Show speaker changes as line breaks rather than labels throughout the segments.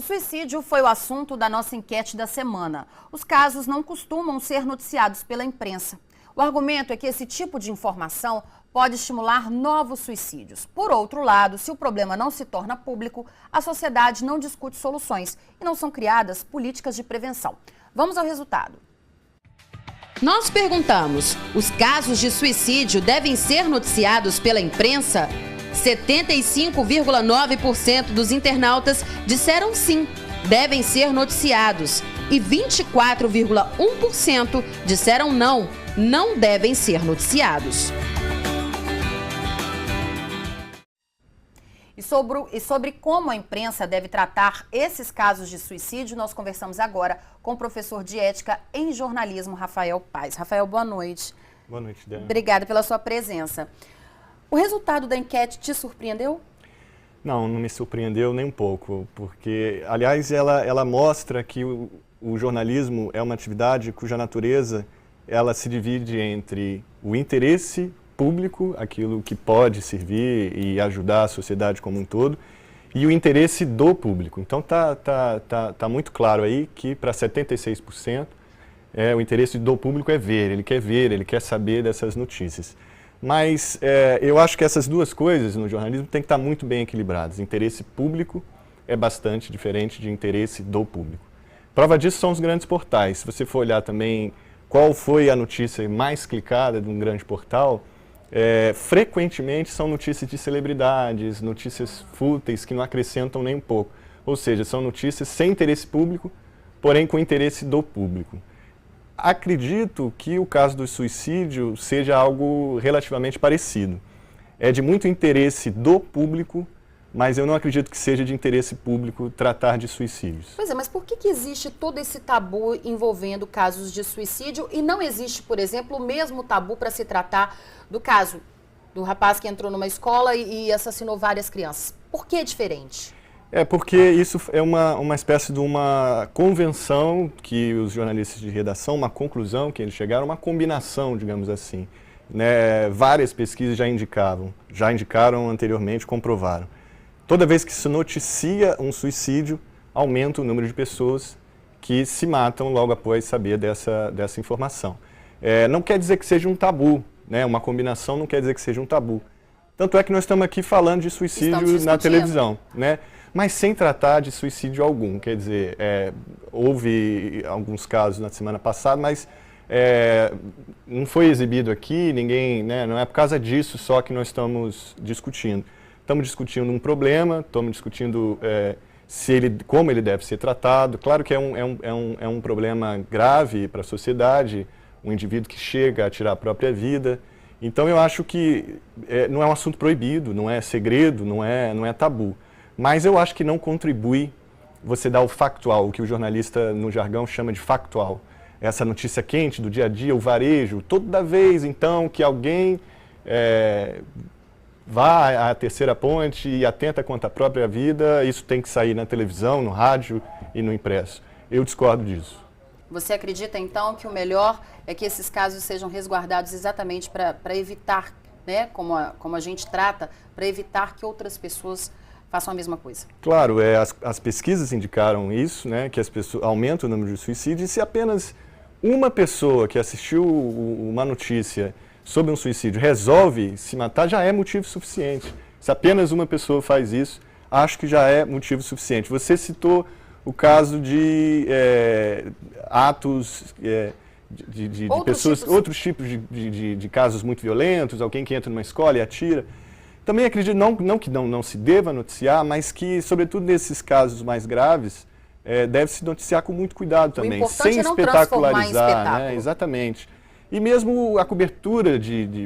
suicídio foi o assunto da nossa enquete da semana. Os casos não costumam ser noticiados pela imprensa. O argumento é que esse tipo de informação pode estimular novos suicídios. Por outro lado, se o problema não se torna público, a sociedade não discute soluções e não são criadas políticas de prevenção. Vamos ao resultado. Nós perguntamos: os casos de suicídio devem ser noticiados pela imprensa? 75,9% dos internautas disseram sim, devem ser noticiados. E 24,1% disseram não, não devem ser noticiados. E sobre como a imprensa deve tratar esses casos de suicídio, nós conversamos agora com o professor de ética em jornalismo, Rafael Paes. Rafael, boa noite.
Boa noite, Débora.
Obrigada pela sua presença. O resultado da enquete te surpreendeu?
Não, não me surpreendeu nem um pouco, porque, aliás, ela mostra que o jornalismo é uma atividade cuja natureza ela se divide entre o interesse público, aquilo que pode servir e ajudar a sociedade como um todo, e o interesse do público. Então tá muito claro aí que para 76% o interesse do público é ver, ele quer saber dessas notícias. Mas eu acho que essas duas coisas no jornalismo têm que estar muito bem equilibradas. Interesse público é bastante diferente de interesse do público. Prova disso são os grandes portais. Se você for olhar também qual foi a notícia mais clicada de um grande portal, frequentemente são notícias de celebridades, notícias fúteis que não acrescentam nem um pouco. Ou seja, são notícias sem interesse público, porém com interesse do público. Acredito que o caso do suicídio seja algo relativamente parecido. É de muito interesse do público, mas eu não acredito que seja de interesse público tratar de suicídios.
Pois é, mas por que existe todo esse tabu envolvendo casos de suicídio e não existe, por exemplo, o mesmo tabu para se tratar do caso do rapaz que entrou numa escola e assassinou várias crianças? Por que é diferente?
Porque isso é uma espécie de uma convenção que os jornalistas de redação, uma conclusão que eles chegaram, uma combinação, digamos assim. Várias pesquisas já indicaram anteriormente, comprovaram. Toda vez que se noticia um suicídio, aumenta o número de pessoas que se matam logo após saber dessa informação. Não quer dizer que seja um tabu, uma combinação não quer dizer que seja um tabu. Tanto é que nós estamos aqui falando de suicídio na televisão, mas sem tratar de suicídio algum. Quer dizer, houve alguns casos na semana passada, mas não foi exibido aqui, ninguém, não é por causa disso só que nós estamos discutindo. Estamos discutindo um problema, estamos discutindo como ele deve ser tratado. Claro que é um problema grave para a sociedade, um indivíduo que chega a tirar a própria vida. Então eu acho que não é um assunto proibido, não é segredo, não é tabu. Mas eu acho que não contribui você dar o factual, o que o jornalista no jargão chama de factual. Essa notícia quente do dia a dia, o varejo, toda vez então que alguém vá à terceira ponte e atenta contra a própria vida, isso tem que sair na televisão, no rádio e no impresso. Eu discordo disso.
Você acredita então que o melhor é que esses casos sejam resguardados exatamente para evitar, como a gente trata, para evitar que outras pessoas façam a mesma coisa?
Claro, as pesquisas indicaram isso, que as pessoas aumentam o número de suicídios, e se apenas uma pessoa que assistiu uma notícia sobre um suicídio resolve se matar, já é motivo suficiente. Se apenas uma pessoa faz isso, acho que já é motivo suficiente. Você citou o caso de atos de pessoas, outros tipos de casos muito violentos, alguém que entra numa escola e atira. Também acredito, não que não se deva noticiar, mas que, sobretudo nesses casos mais graves, deve-se noticiar com muito cuidado também, sem espetacularizar. Exatamente. E mesmo a cobertura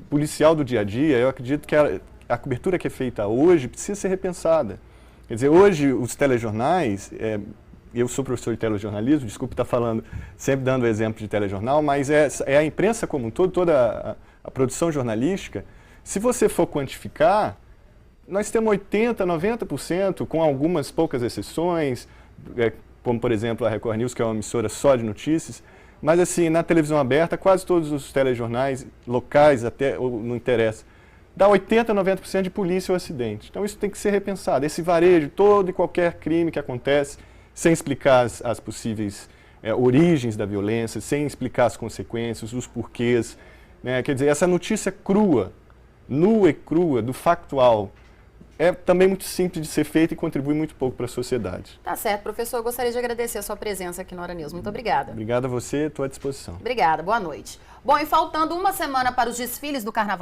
policial do dia a dia, eu acredito que a cobertura que é feita hoje precisa ser repensada. Quer dizer, hoje os telejornais, eu sou professor de telejornalismo, desculpe estar falando, sempre dando o exemplo de telejornal, mas é a imprensa como um todo, toda a produção jornalística. Se você for quantificar, nós temos 80%, 90%, com algumas poucas exceções, como por exemplo a Record News, que é uma emissora só de notícias, mas assim, na televisão aberta, quase todos os telejornais locais, até não interessa, dá 80%, 90% de polícia ou acidente. Então isso tem que ser repensado. Esse varejo, todo e qualquer crime que acontece, sem explicar as possíveis origens da violência, sem explicar as consequências, os porquês. Né? Quer dizer, essa notícia crua, nua e crua, do factual, é também muito simples de ser feita e contribui muito pouco para a sociedade.
Tá certo, professor. Eu gostaria de agradecer a sua presença aqui no Hora News. Muito obrigada.
Obrigado a você, estou à disposição.
Obrigada, boa noite. Bom, e faltando uma semana para os desfiles do Carnaval